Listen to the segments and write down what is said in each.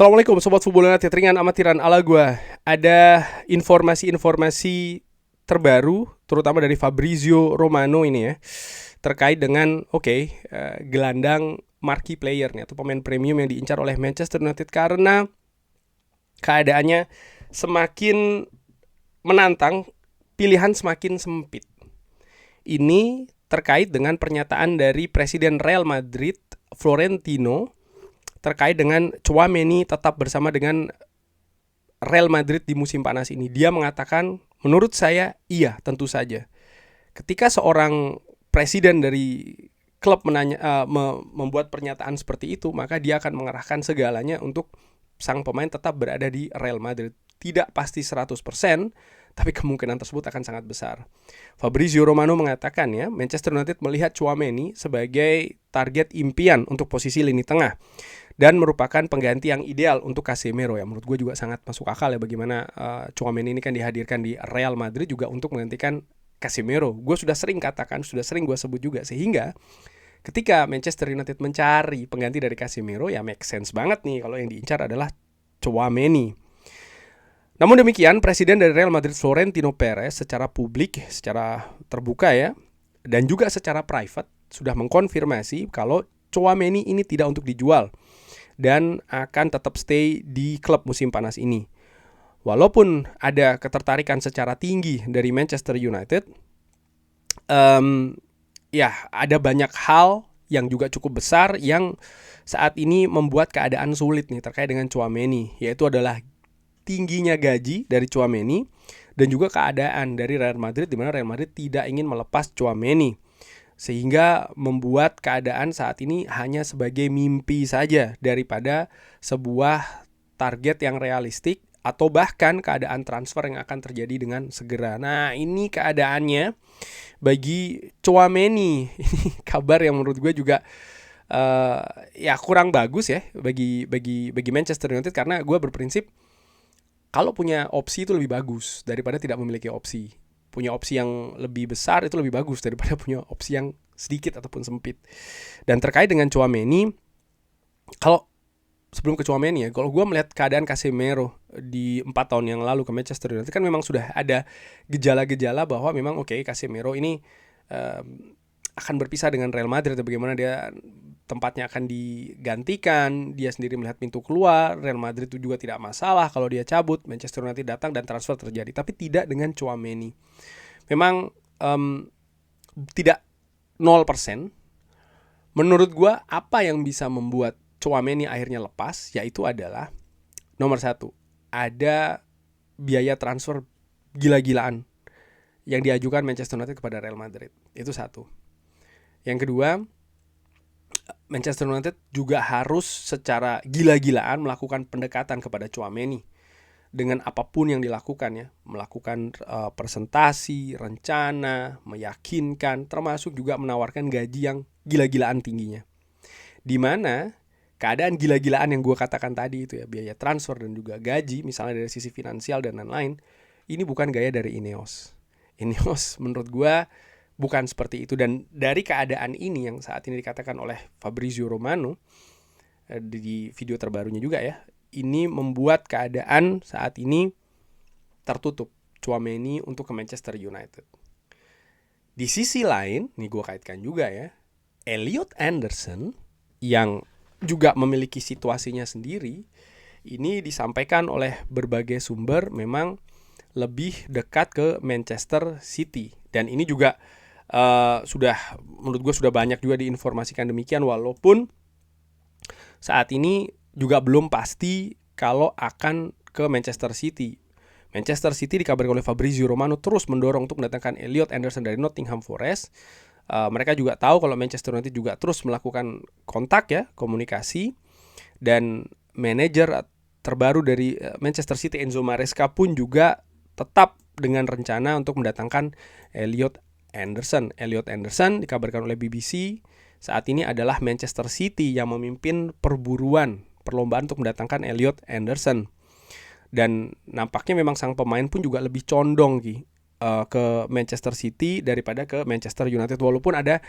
Assalamualaikum Sobat Fubola Tetringan Amatiran ala gua. Ada informasi-informasi terbaru terutama dari Fabrizio Romano ini ya, terkait dengan gelandang marquee player nih atau pemain premium yang diincar oleh Manchester United karena keadaannya semakin menantang, pilihan semakin sempit. Ini terkait dengan pernyataan dari Presiden Real Madrid Florentino terkait dengan Tchouaméni tetap bersama dengan Real Madrid di musim panas ini. Dia mengatakan, menurut saya iya, tentu saja. Ketika seorang presiden dari klub membuat pernyataan seperti itu, maka dia akan mengerahkan segalanya untuk sang pemain tetap berada di Real Madrid. Tidak pasti 100%, tapi kemungkinan tersebut akan sangat besar. Fabrizio Romano mengatakan ya, Manchester United melihat Tchouaméni sebagai target impian untuk posisi lini tengah dan merupakan pengganti yang ideal untuk Casemiro ya. Menurut gue juga sangat masuk akal ya bagaimana Tchouaméni ini kan dihadirkan di Real Madrid juga untuk menggantikan Casemiro. Gue sudah sering katakan, sudah sering gue sebut juga, sehingga ketika Manchester United mencari pengganti dari Casemiro ya make sense banget nih kalau yang diincar adalah Tchouaméni. Namun demikian, Presiden dari Real Madrid Florentino Perez secara publik, secara terbuka ya, dan juga secara private sudah mengkonfirmasi kalau Tchouaméni ini tidak untuk dijual dan akan tetap stay di klub musim panas ini. Walaupun ada ketertarikan secara tinggi dari Manchester United, ada banyak hal yang juga cukup besar yang saat ini membuat keadaan sulit nih terkait dengan Tchouaméni, yaitu adalah tingginya gaji dari Tchouaméni dan juga keadaan dari Real Madrid di mana Real Madrid tidak ingin melepas Tchouaméni, sehingga membuat keadaan saat ini hanya sebagai mimpi saja daripada sebuah target yang realistik atau bahkan keadaan transfer yang akan terjadi dengan segera. Nah, ini keadaannya bagi Tchouaméni. Ini kabar yang menurut gue juga kurang bagus ya bagi Manchester United, karena gue berprinsip kalau punya opsi itu lebih bagus daripada tidak memiliki opsi. Punya opsi yang lebih besar itu lebih bagus daripada punya opsi yang sedikit ataupun sempit. Dan terkait dengan Tchouaméni, kalau sebelum ke Tchouaméni ya, kalau gue melihat keadaan Casemiro di 4 tahun yang lalu ke Manchester United kan memang sudah ada gejala-gejala bahwa memang Casemiro ini akan berpisah dengan Real Madrid, atau bagaimana dia tempatnya akan digantikan, dia sendiri melihat pintu keluar, Real Madrid itu juga tidak masalah kalau dia cabut, Manchester United datang dan transfer terjadi, tapi tidak dengan Tchouaméni. Memang tidak 0%. Menurut gue apa yang bisa membuat Tchouaméni akhirnya lepas, yaitu adalah nomor 1, ada biaya transfer gila-gilaan yang diajukan Manchester United kepada Real Madrid. Itu satu. Yang kedua, Manchester United juga harus secara gila-gilaan melakukan pendekatan kepada Tchouaméni dengan apapun yang dilakukan ya, melakukan presentasi, rencana, meyakinkan, termasuk juga menawarkan gaji yang gila-gilaan tingginya. Di mana keadaan gila-gilaan yang gue katakan tadi itu ya, biaya transfer dan juga gaji, misalnya dari sisi finansial dan lain-lain, ini bukan gaya dari Ineos. Ineos menurut gue bukan seperti itu. Dan dari keadaan ini yang saat ini dikatakan oleh Fabrizio Romano di video terbarunya juga ya, ini membuat keadaan saat ini tertutup Tchouaméni untuk ke Manchester United. Di sisi lain, nih gue kaitkan juga ya, Elliot Anderson yang juga memiliki situasinya sendiri, ini disampaikan oleh berbagai sumber memang lebih dekat ke Manchester City. Dan ini juga menurut gue sudah banyak juga diinformasikan demikian, walaupun saat ini juga belum pasti kalau akan ke Manchester City. Manchester City dikabarkan oleh Fabrizio Romano terus mendorong untuk mendatangkan Elliot Anderson dari Nottingham Forest. Mereka juga tahu kalau Manchester United juga terus melakukan kontak ya, komunikasi, dan manajer terbaru dari Manchester City Enzo Maresca pun juga tetap dengan rencana untuk mendatangkan Elliot Anderson. Elliot Anderson dikabarkan oleh BBC saat ini adalah Manchester City yang memimpin perlombaan untuk mendatangkan Elliot Anderson. Dan nampaknya memang sang pemain pun juga lebih condong ke Manchester City daripada ke Manchester United, walaupun ada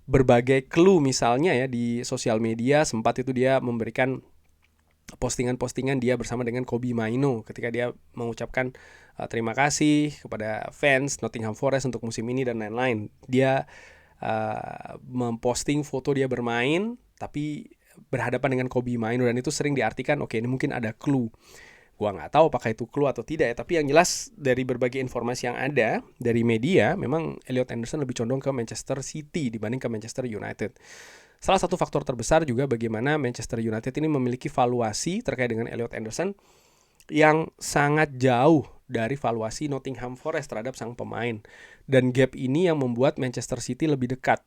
berbagai clue misalnya ya di sosial media sempat itu dia memberikan postingan-postingan dia bersama dengan Kobe Maino ketika dia mengucapkan terima kasih kepada fans Nottingham Forest untuk musim ini dan lain-lain. Dia memposting foto dia bermain tapi berhadapan dengan Kobe Maino, dan itu sering diartikan oke, ini mungkin ada clue. Gua nggak tahu apakah itu clue atau tidak ya, tapi yang jelas dari berbagai informasi yang ada dari media, memang Elliot Anderson lebih condong ke Manchester City dibanding ke Manchester United. Salah satu faktor terbesar juga bagaimana Manchester United ini memiliki valuasi terkait dengan Elliot Anderson yang sangat jauh dari valuasi Nottingham Forest terhadap sang pemain. Dan gap ini yang membuat Manchester City lebih dekat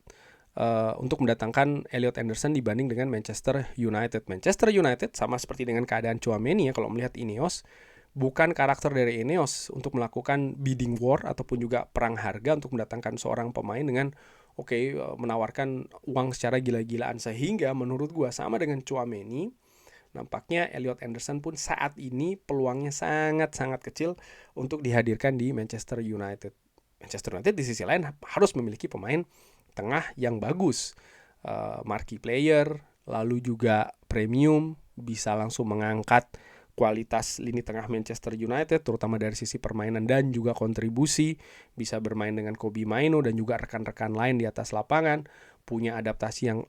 untuk mendatangkan Elliot Anderson dibanding dengan Manchester United. Manchester United sama seperti dengan keadaan Tchouaméni ya, kalau melihat Ineos, bukan karakter dari Ineos untuk melakukan bidding war ataupun juga perang harga untuk mendatangkan seorang pemain dengan menawarkan uang secara gila-gilaan. Sehingga menurut gua sama dengan Tchouaméni, nampaknya Elliot Anderson pun saat ini peluangnya sangat-sangat kecil untuk dihadirkan di Manchester United. Manchester United di sisi lain harus memiliki pemain tengah yang bagus, marquee player, lalu juga premium, bisa langsung mengangkat kualitas lini tengah Manchester United, terutama dari sisi permainan dan juga kontribusi, bisa bermain dengan Kobe Maino dan juga rekan-rekan lain di atas lapangan, punya adaptasi yang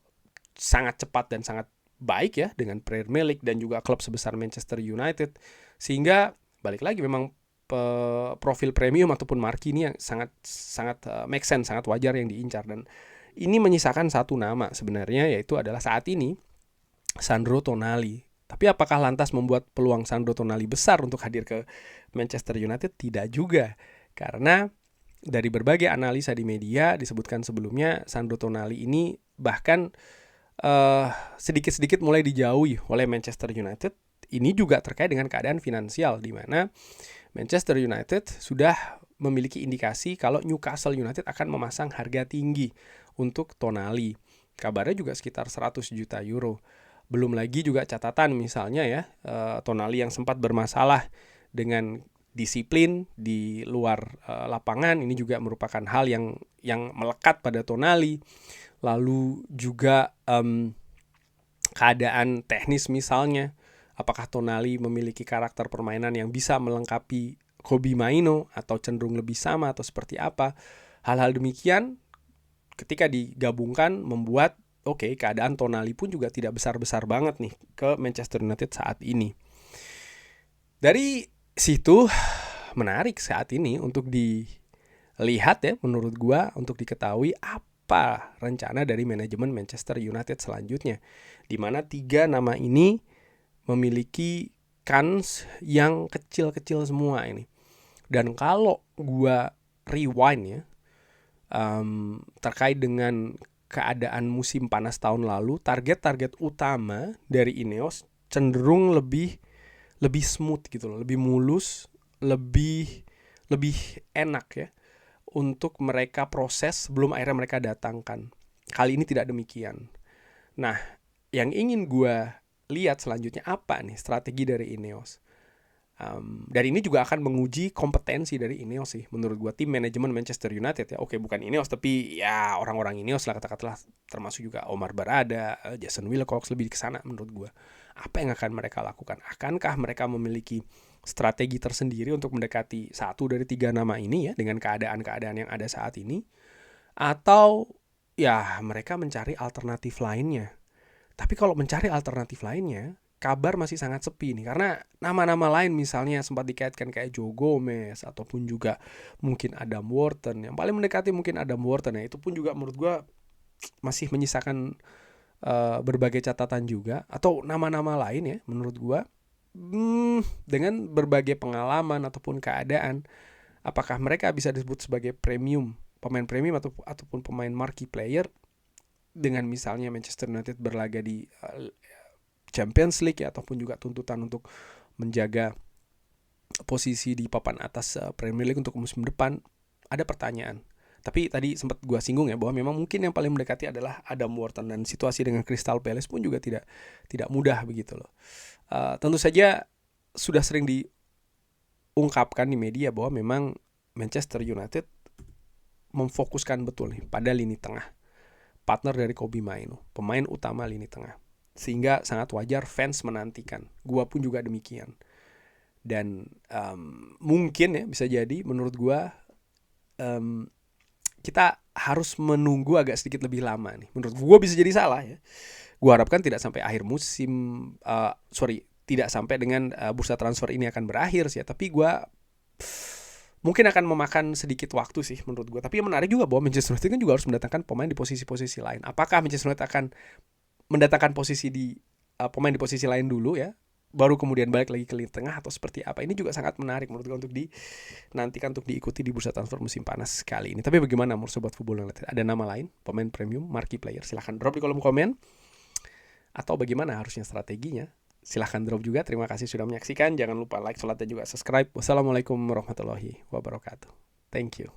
sangat cepat dan sangat baik ya dengan Premier League dan juga klub sebesar Manchester United, sehingga balik lagi memang profil premium ataupun marquee ini yang sangat make sense, sangat wajar yang diincar. Dan ini menyisakan satu nama sebenarnya, yaitu adalah saat ini Sandro Tonali. Tapi apakah lantas membuat peluang Sandro Tonali besar untuk hadir ke Manchester United? Tidak juga, karena dari berbagai analisa di media disebutkan sebelumnya Sandro Tonali ini bahkan sedikit-sedikit mulai dijauhi oleh Manchester United. Ini juga terkait dengan keadaan finansial, di mana Manchester United sudah memiliki indikasi kalau Newcastle United akan memasang harga tinggi untuk Tonali. Kabarnya juga sekitar 100 juta euro. Belum lagi juga catatan misalnya ya, Tonali yang sempat bermasalah dengan disiplin di luar lapangan, ini juga merupakan hal yang melekat pada Tonali. Lalu juga keadaan teknis misalnya, apakah Tonali memiliki karakter permainan yang bisa melengkapi Kobe Maino atau cenderung lebih sama atau seperti apa. Hal-hal demikian ketika digabungkan membuat keadaan Tonali pun juga tidak besar-besar banget nih ke Manchester United saat ini. Dari situ menarik saat ini untuk dilihat ya, menurut gua, untuk diketahui apa rencana dari manajemen Manchester United selanjutnya, di mana 3 nama ini memiliki kans yang kecil-kecil semua ini. Dan kalau gua rewind ya, terkait dengan keadaan musim panas tahun lalu, target-target utama dari Ineos cenderung lebih smooth gitu loh, lebih mulus, lebih enak ya untuk mereka proses sebelum akhirnya mereka datangkan. Kali ini tidak demikian. Nah, yang ingin gue lihat selanjutnya apa nih strategi dari Ineos. Dan ini juga akan menguji kompetensi dari Ineos sih, menurut gue, tim manajemen Manchester United ya. Bukan Ineos, tapi ya orang-orang Ineos lah, katakanlah, termasuk juga Omar Barada, Jason Wilcox, lebih ke sana menurut gue. Apa yang akan mereka lakukan? Akankah mereka memiliki strategi tersendiri untuk mendekati satu dari 3 nama ini ya, dengan keadaan-keadaan yang ada saat ini? Atau ya mereka mencari alternatif lainnya? Tapi kalau mencari alternatif lainnya, kabar masih sangat sepi nih, karena nama-nama lain misalnya sempat dikaitkan kayak Joe Gomez ataupun juga mungkin Adam Wharton. Yang paling mendekati mungkin Adam Wharton ya, itu pun juga menurut gue masih menyisakan berbagai catatan juga. Atau nama-nama lain ya, menurut gue dengan berbagai pengalaman ataupun keadaan, apakah mereka bisa disebut sebagai pemain premium ataupun pemain marquee player dengan misalnya Manchester United berlaga di Champions League ya, ataupun juga tuntutan untuk menjaga posisi di papan atas Premier League untuk musim depan. Ada pertanyaan. Tapi tadi sempat gue singgung ya, bahwa memang mungkin yang paling mendekati adalah Adam Wharton, dan situasi dengan Crystal Palace pun juga tidak mudah begitu loh. Tentu saja sudah sering diungkapkan di media bahwa memang Manchester United memfokuskan betul nih pada lini tengah, partner dari Kobe Maino, pemain utama lini tengah. sehingga sangat wajar fans menantikan. Gua pun juga demikian. Dan mungkin ya bisa jadi menurut gua kita harus menunggu agak sedikit lebih lama nih. Menurut gua bisa jadi salah ya. Gua harapkan tidak sampai akhir musim, tidak sampai dengan bursa transfer ini akan berakhir sih ya. Tapi gua mungkin akan memakan sedikit waktu sih menurut gue. Tapi yang menarik juga bahwa Manchester United kan juga harus mendatangkan pemain di posisi-posisi lain. Apakah Manchester United akan mendatangkan pemain di posisi lain dulu ya, baru kemudian balik lagi ke lini tengah, atau seperti apa? Ini juga sangat menarik menurut gue untuk dinantikan, untuk diikuti di bursa transfer musim panas kali ini. Tapi bagaimana menurut Sobat Football United? Ada nama lain, pemain premium, marquee player? Silahkan drop di kolom komen. Atau bagaimana harusnya strateginya? Silahkan drop juga. Terima kasih sudah menyaksikan. Jangan lupa like, share, dan juga subscribe. Wassalamualaikum warahmatullahi wabarakatuh. Thank you.